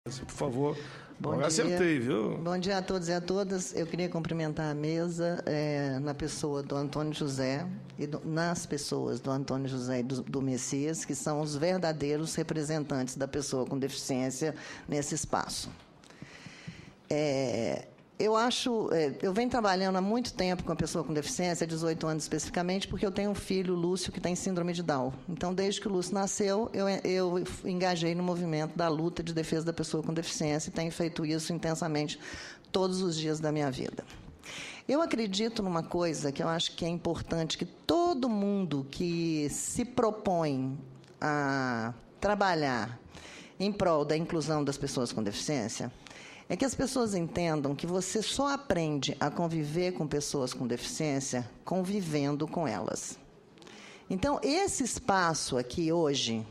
Por favor. Bom dia. Acertei, viu? Bom dia a todos e a todas. Eu queria cumprimentar a mesa na pessoa do Antônio José e nas pessoas do Antônio José e do Messias, que são os verdadeiros representantes da pessoa com deficiência nesse espaço. Eu venho trabalhando há muito tempo com a pessoa com deficiência, 18 anos especificamente, porque eu tenho um filho, Lúcio, que tem síndrome de Down. Então, desde que o Lúcio nasceu, eu engajei no movimento da luta de defesa da pessoa com deficiência e tenho feito isso intensamente todos os dias da minha vida. Eu acredito numa coisa que eu acho que é importante, que todo mundo que se propõe a trabalhar em prol da inclusão das pessoas com deficiência, é que as pessoas entendam que você só aprende a conviver com pessoas com deficiência convivendo com elas. Então, esse espaço aqui hoje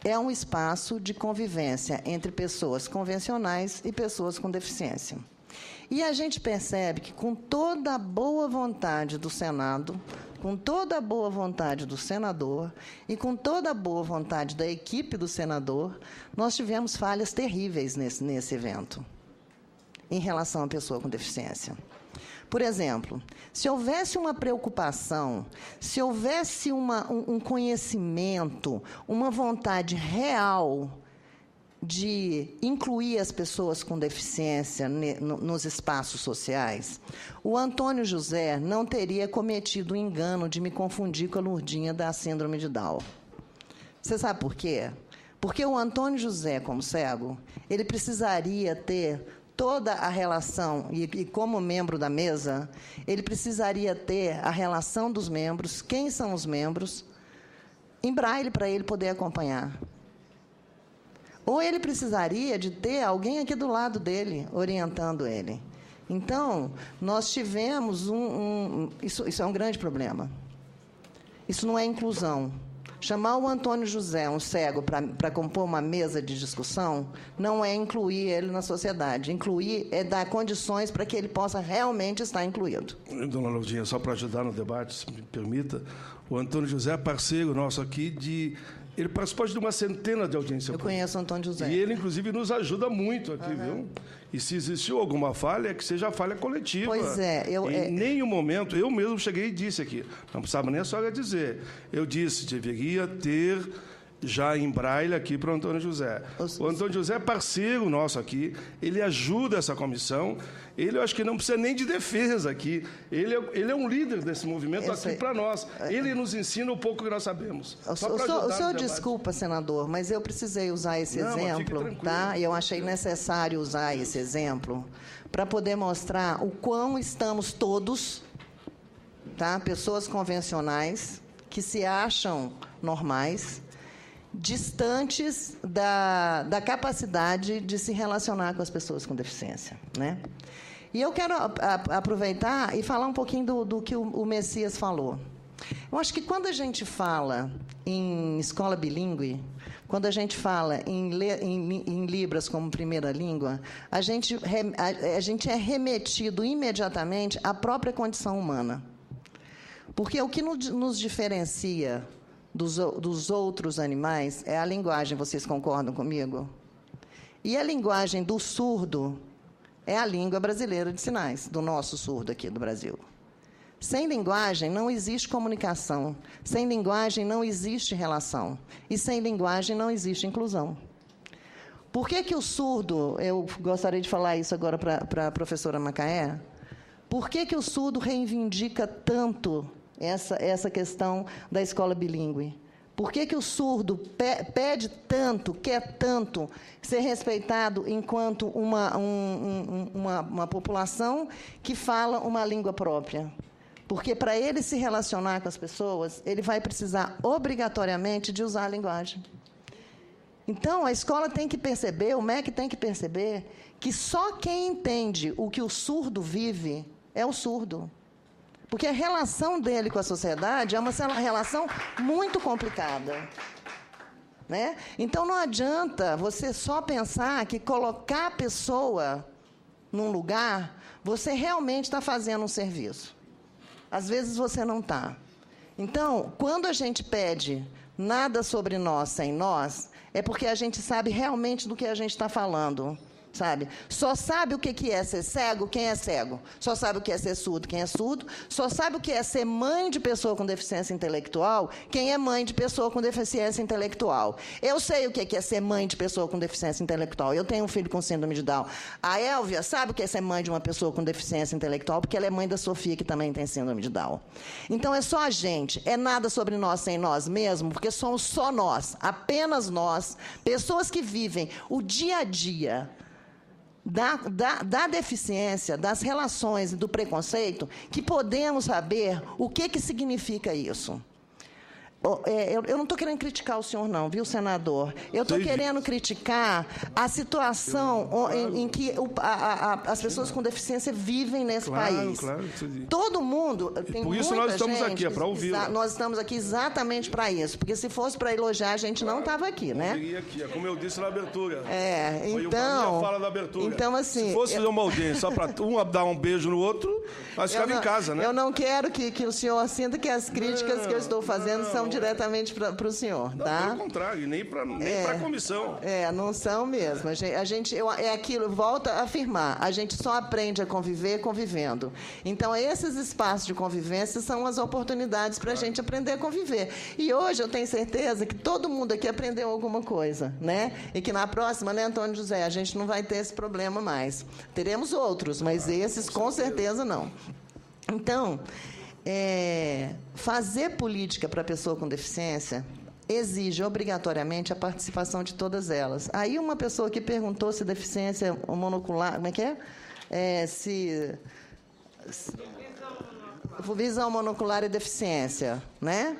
é um espaço de convivência entre pessoas convencionais e pessoas com deficiência. E a gente percebe que, com toda a boa vontade do Senado, com toda a boa vontade do senador e com toda a boa vontade da equipe do senador, nós tivemos falhas terríveis nesse evento em relação à pessoa com deficiência. Por exemplo, se houvesse uma preocupação, se houvesse um conhecimento, uma vontade real de incluir as pessoas com deficiência nos espaços sociais, o Antônio José não teria cometido o engano de me confundir com a Lurdinha da síndrome de Down. Você sabe por quê? Porque o Antônio José, como cego, ele precisaria ter toda a relação, e como membro da mesa, ele precisaria ter a relação dos membros, quem são os membros, em braille para ele poder acompanhar. Ou ele precisaria de ter alguém aqui do lado dele, orientando ele. Então, nós tivemos isso é um grande problema. Isso não é inclusão. Chamar o Antônio José, um cego, para compor uma mesa de discussão, não é incluir ele na sociedade. Incluir é dar condições para que ele possa realmente estar incluído. Dona Lourdinha, só para ajudar no debate, se me permita, o Antônio José é parceiro nosso aqui ele participou de uma centena de audiências. Eu conheço o Antônio José. E ele, inclusive, nos ajuda muito aqui, viu? E se existiu alguma falha, que seja falha coletiva. Pois é. Em nenhum momento, eu mesmo cheguei e disse aqui, não precisava nem a senhora dizer, eu disse, deveria ter já em braille aqui para o Antônio José. O Antônio José é parceiro nosso aqui, ele ajuda essa comissão, ele, eu acho que não precisa nem de defesa aqui, ele é um líder desse movimento aqui para nós, ele nos ensina o pouco que nós sabemos. O senhor desculpa, senador, mas eu precisei usar esse exemplo, tá? Eu achei necessário usar esse exemplo para poder mostrar o quão estamos todos, tá? Pessoas convencionais que se acham normais, distantes da capacidade de se relacionar com as pessoas com deficiência, né? E eu quero aproveitar e falar um pouquinho do que o Messias falou. Eu acho que quando a gente fala em escola bilíngue, quando a gente fala em Libras como primeira língua, a gente é remetido imediatamente à própria condição humana. Porque o que nos diferencia dos outros animais é a linguagem, vocês concordam comigo? E a linguagem do surdo é a língua brasileira de sinais, do nosso surdo aqui do Brasil. Sem linguagem não existe comunicação, sem linguagem não existe relação, e sem linguagem não existe inclusão. Por que o surdo, eu gostaria de falar isso agora para a professora Macaé, por que o surdo reivindica tanto essa questão da escola bilíngue? Por que o surdo pede tanto, quer tanto ser respeitado enquanto uma população que fala uma língua própria? Porque, para ele se relacionar com as pessoas, ele vai precisar, obrigatoriamente, de usar a linguagem. Então, a escola tem que perceber, o MEC tem que perceber, que só quem entende o que o surdo vive é o surdo. Porque a relação dele com a sociedade é uma relação muito complicada, né? Então, não adianta você só pensar que colocar a pessoa num lugar, você realmente está fazendo um serviço. Às vezes, você não está. Então, quando a gente pede nada sobre nós sem nós, é porque a gente sabe realmente do que a gente está falando. Sabe? Só sabe o que é ser cego quem é cego. Só sabe o que é ser surdo quem é surdo. Só sabe o que é ser mãe de pessoa com deficiência intelectual quem é mãe de pessoa com deficiência intelectual. Eu sei o que é ser mãe de pessoa com deficiência intelectual. Eu tenho um filho com síndrome de Down. A Élvia sabe o que é ser mãe de uma pessoa com deficiência intelectual porque ela é mãe da Sofia, que também tem síndrome de Down. Então, é só a gente. É nada sobre nós sem nós mesmos, porque somos só nós, apenas nós, pessoas que vivem o dia a dia da deficiência, das relações e do preconceito, que podemos saber o que significa isso. Eu não estou querendo criticar o senhor, não, viu, senador? Eu estou querendo criticar a situação em que as pessoas com deficiência vivem nesse país. Claro. Todo mundo... Tem por isso nós estamos aqui, é para ouvir. Nós estamos aqui exatamente para isso, porque se fosse para elogiar, a gente não estava aqui, né? Eu aqui, como eu disse na abertura. Então... Foi a fala da abertura. Então, assim... Se fosse fazer uma audiência só para um dar um beijo no outro, nós ficava em casa, né? Eu não quero que o senhor sinta que as críticas que eu estou fazendo são diretamente para o senhor, tá? Não, pelo contrário, nem para a comissão. Não são mesmo. É aquilo, volta a afirmar, a gente só aprende a conviver convivendo. Então, esses espaços de convivência são as oportunidades para a gente aprender a conviver. E hoje eu tenho certeza que todo mundo aqui aprendeu alguma coisa, né? E que na próxima, né, Antônio José, a gente não vai ter esse problema mais. Teremos outros, mas esses com certeza não. Então... fazer política para a pessoa com deficiência exige obrigatoriamente a participação de todas elas. Aí uma pessoa que perguntou se deficiência monocular, como é que é? Visão monocular e deficiência, né?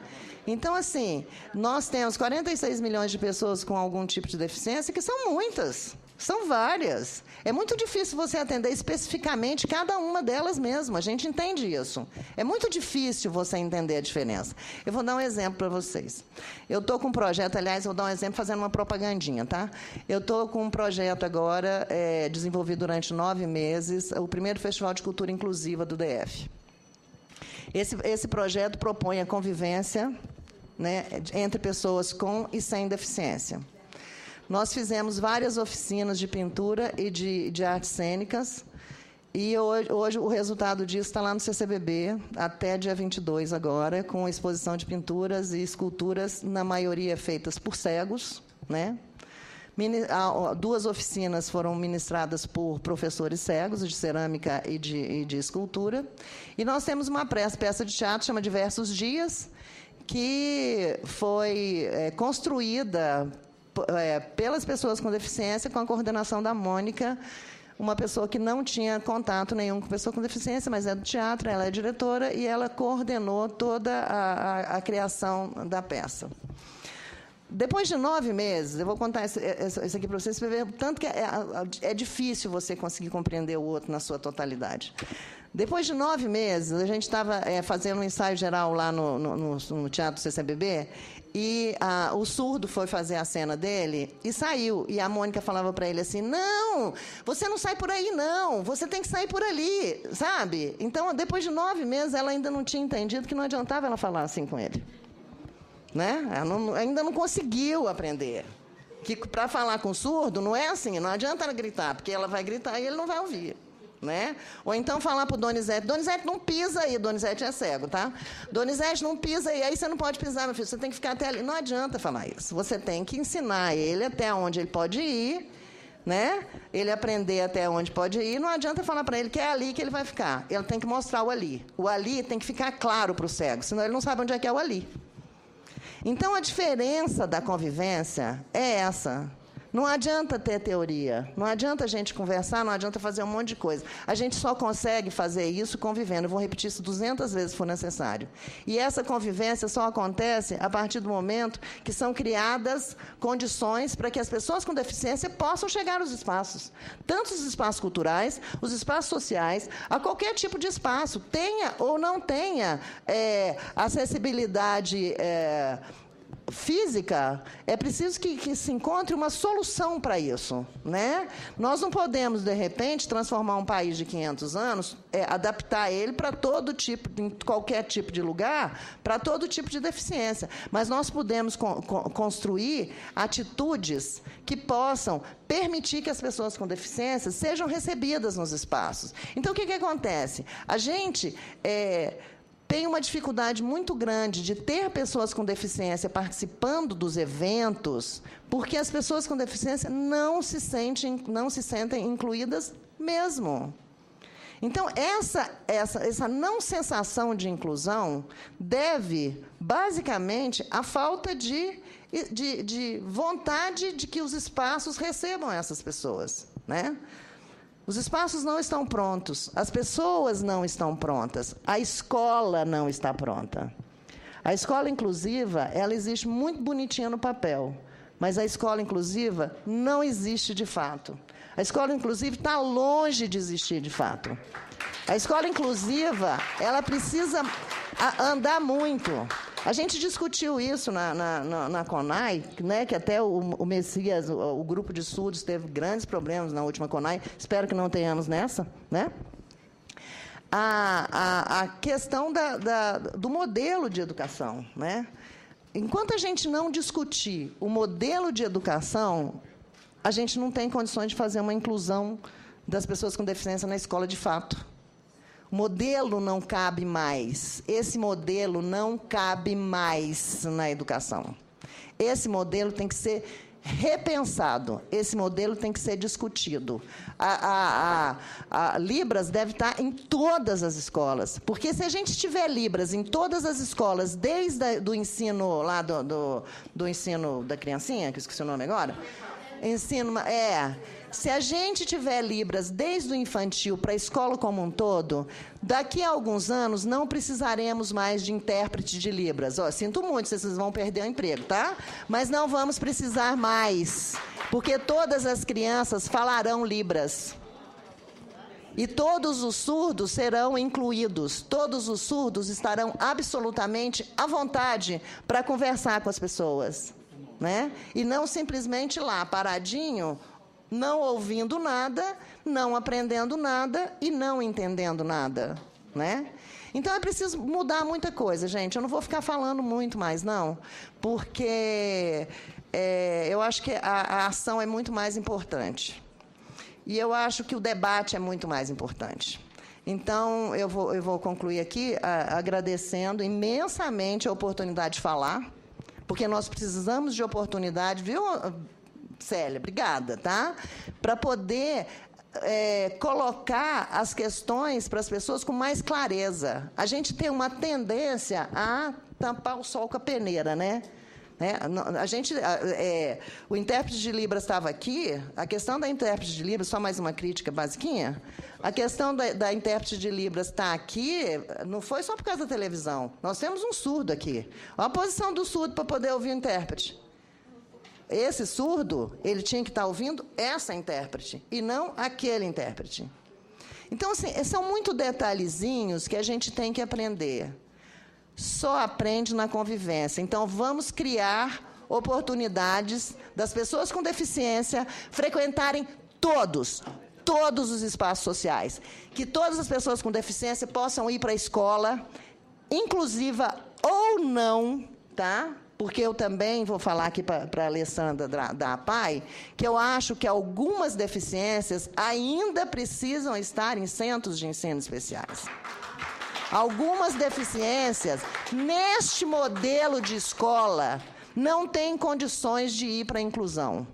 Então, assim, nós temos 46 milhões de pessoas com algum tipo de deficiência, que são muitas. São várias. É muito difícil você atender especificamente cada uma delas mesmo. A gente entende isso. É muito difícil você entender a diferença. Eu vou dar um exemplo para vocês. Eu estou com um projeto, aliás, vou dar um exemplo fazendo uma propagandinha, tá? Eu estou com um projeto agora, desenvolvido durante 9 meses, o primeiro Festival de Cultura Inclusiva do DF. Esse projeto propõe a convivência, né, entre pessoas com e sem deficiência. Nós fizemos várias oficinas de pintura e de artes cênicas, e hoje o resultado disso está lá no CCBB, até dia 22 agora, com exposição de pinturas e esculturas, na maioria feitas por cegos, né? 2 oficinas foram ministradas por professores cegos, de cerâmica e de escultura. E nós temos uma peça de teatro, chama Diversos Dias, que foi construída pelas pessoas com deficiência, com a coordenação da Mônica, uma pessoa que não tinha contato nenhum com pessoa com deficiência, mas é do teatro, ela é diretora, e ela coordenou toda a criação da peça. Depois de 9 meses, eu vou contar isso aqui para vocês, para ver tanto que é difícil você conseguir compreender o outro na sua totalidade. Depois de 9 meses, a gente estava fazendo um ensaio geral lá no Teatro CCBB, e o surdo foi fazer a cena dele e saiu. E a Mônica falava para ele assim, não, você não sai por aí, não, você tem que sair por ali, sabe? Então, depois de 9 meses, ela ainda não tinha entendido que não adiantava ela falar assim com ele. Né? Ela ainda não conseguiu aprender. Que para falar com surdo, não é assim, não adianta ela gritar, porque ela vai gritar e ele não vai ouvir. Né? Ou então falar para o Donizete, Donizete, não pisa aí, Donizete é cego, tá? Donizete, não pisa aí você não pode pisar, meu filho, você tem que ficar até ali. Não adianta falar isso, você tem que ensinar ele até onde ele pode ir, né? Ele aprender até onde pode ir, não adianta falar para ele que é ali que ele vai ficar, ele tem que mostrar o ali. O ali tem que ficar claro para o cego, senão ele não sabe onde é que é o ali. Então, a diferença da convivência é essa. Não adianta ter teoria, não adianta a gente conversar, não adianta fazer um monte de coisa. A gente só consegue fazer isso convivendo. Eu vou repetir isso 200 vezes se for necessário. E essa convivência só acontece a partir do momento que são criadas condições para que as pessoas com deficiência possam chegar aos espaços. Tanto os espaços culturais, os espaços sociais, a qualquer tipo de espaço, tenha ou não tenha acessibilidade física, é preciso que se encontre uma solução para isso, né? Nós não podemos, de repente, transformar um país de 500 anos, adaptar ele para todo tipo, em qualquer tipo de lugar, para todo tipo de deficiência. Mas nós podemos construir atitudes que possam permitir que as pessoas com deficiência sejam recebidas nos espaços. Então, o que acontece? A gente tem uma dificuldade muito grande de ter pessoas com deficiência participando dos eventos, porque as pessoas com deficiência não se sentem incluídas mesmo. Então, essa não sensação de inclusão deve, basicamente, à falta de vontade de que os espaços recebam essas pessoas, né? Os espaços não estão prontos, as pessoas não estão prontas, a escola não está pronta. A escola inclusiva, ela existe muito bonitinha no papel, mas a escola inclusiva não existe de fato. A escola inclusiva está longe de existir de fato. A escola inclusiva, ela precisa andar muito. A gente discutiu isso na CONAI, né, que até o Messias, o grupo de estudos, teve grandes problemas na última CONAI. Espero que não tenhamos nessa, né? A questão do modelo de educação, né? Enquanto a gente não discutir o modelo de educação, a gente não tem condições de fazer uma inclusão das pessoas com deficiência na escola de fato. O modelo não cabe mais. Esse modelo não cabe mais na educação. Esse modelo tem que ser repensado. Esse modelo tem que ser discutido. A Libras deve estar em todas as escolas, porque se a gente tiver Libras em todas as escolas, desde o ensino lá do ensino da criancinha, que eu esqueci o nome agora, se a gente tiver Libras desde o infantil para a escola como um todo, daqui a alguns anos não precisaremos mais de intérprete de Libras. Sinto muito, vocês vão perder o emprego, tá? Mas não vamos precisar mais, porque todas as crianças falarão Libras. E todos os surdos serão incluídos. Todos os surdos estarão absolutamente à vontade para conversar com as pessoas, né? E não simplesmente lá, paradinho, não ouvindo nada, não aprendendo nada e não entendendo nada, né? Então, é preciso mudar muita coisa, gente. Eu não vou ficar falando muito mais, não, porque eu acho que a ação é muito mais importante. E eu acho que o debate é muito mais importante. Então, eu vou concluir aqui agradecendo imensamente a oportunidade de falar, porque nós precisamos de oportunidade, viu, Célia? Obrigada, tá? Para poder colocar as questões para as pessoas com mais clareza. A gente tem uma tendência a tampar o sol com a peneira, né? O intérprete de Libras estava aqui. A questão da intérprete de Libras, só mais uma crítica basiquinha, a questão da intérprete de Libras estar aqui não foi só por causa da televisão. Nós temos um surdo aqui. Olha a posição do surdo para poder ouvir o intérprete. Esse surdo, ele tinha que estar ouvindo essa intérprete, e não aquele intérprete. Então, assim, são muito detalhezinhos que a gente tem que aprender. Só aprende na convivência. Então, vamos criar oportunidades das pessoas com deficiência frequentarem todos os espaços sociais. Que todas as pessoas com deficiência possam ir para a escola, inclusiva ou não, tá? Porque eu também vou falar aqui para a Alessandra da APAI, que eu acho que algumas deficiências ainda precisam estar em centros de ensino especiais. Algumas deficiências, neste modelo de escola, não têm condições de ir para a inclusão.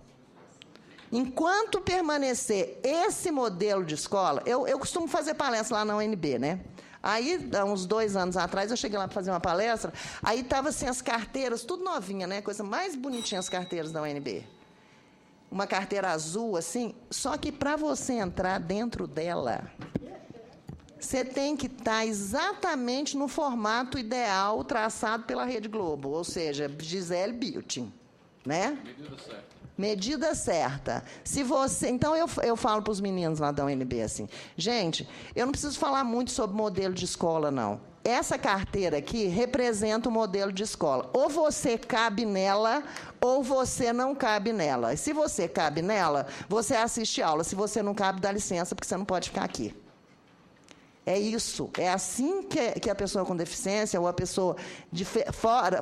Enquanto permanecer esse modelo de escola, eu costumo fazer palestra lá na UNB, né? Aí, há uns 2 anos atrás, eu cheguei lá para fazer uma palestra, aí estavam assim, as carteiras, tudo novinha, né? Coisa mais bonitinha as carteiras da UNB. Uma carteira azul, assim, só que para você entrar dentro dela, você tem que estar exatamente no formato ideal traçado pela Rede Globo, ou seja, Gisele Bündchen, né? Medida certa. Medida certa. Se você, então, eu falo para os meninos lá da UNB assim, gente, eu não preciso falar muito sobre modelo de escola, não. essa carteira aqui representa o modelo de escola. Ou você cabe nela, ou você não cabe nela. E se você cabe nela, você assiste aula. Se você não cabe, dá licença, porque você não pode ficar aqui. É isso. É assim que a pessoa com deficiência ou a pessoa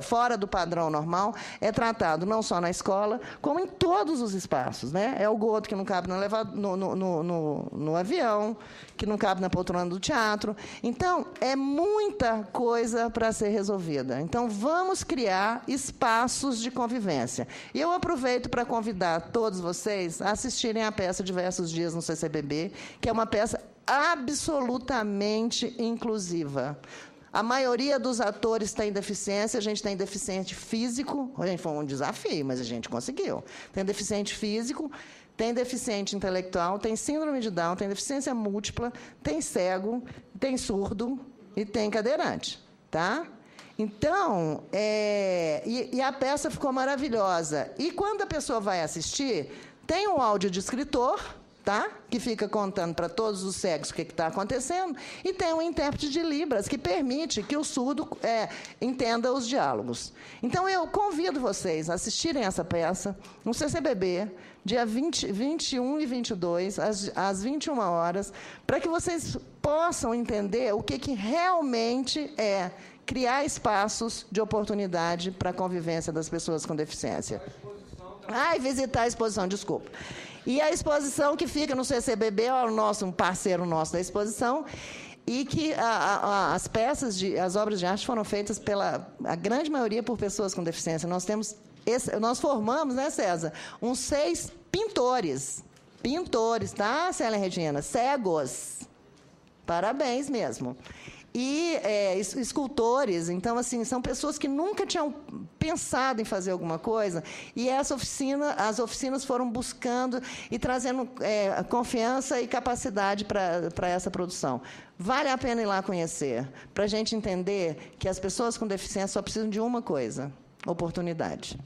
fora do padrão normal é tratado, não só na escola, como em todos os espaços. Né? É o gordo que não cabe no avião, que não cabe na poltrona do teatro. Então, é muita coisa para ser resolvida. Então, vamos criar espaços de convivência. E eu aproveito para convidar todos vocês a assistirem à peça Diversos Dias no CCBB, que é uma peça absolutamente inclusiva. A maioria dos atores tem deficiência, a gente tem deficiente físico, foi um desafio, mas a gente conseguiu. Tem deficiente físico, tem deficiente intelectual, tem síndrome de Down, tem deficiência múltipla, tem cego, tem surdo e tem cadeirante. Tá? Então, e a peça ficou maravilhosa. E quando a pessoa vai assistir, tem um áudio de escritor, tá? Que fica contando para todos os cegos o que está acontecendo, e tem um intérprete de Libras que permite que o surdo entenda os diálogos. Então, eu convido vocês a assistirem essa peça no CCBB, dia 21 e 22, às 21 horas, para que vocês possam entender o que realmente é criar espaços de oportunidade para a convivência das pessoas com deficiência. E visitar a exposição, desculpa. E a exposição que fica no CCBB é um parceiro nosso da exposição, e que as obras de arte foram feitas a grande maioria por pessoas com deficiência. Nós formamos, né, César, uns 6 pintores. Pintores, tá, Célia Regina? Cegos. Parabéns mesmo. E escultores, então, assim, são pessoas que nunca tinham pensado em fazer alguma coisa, e as oficinas foram buscando e trazendo confiança e capacidade para essa produção. Vale a pena ir lá conhecer, para a gente entender que as pessoas com deficiência só precisam de uma coisa: oportunidade.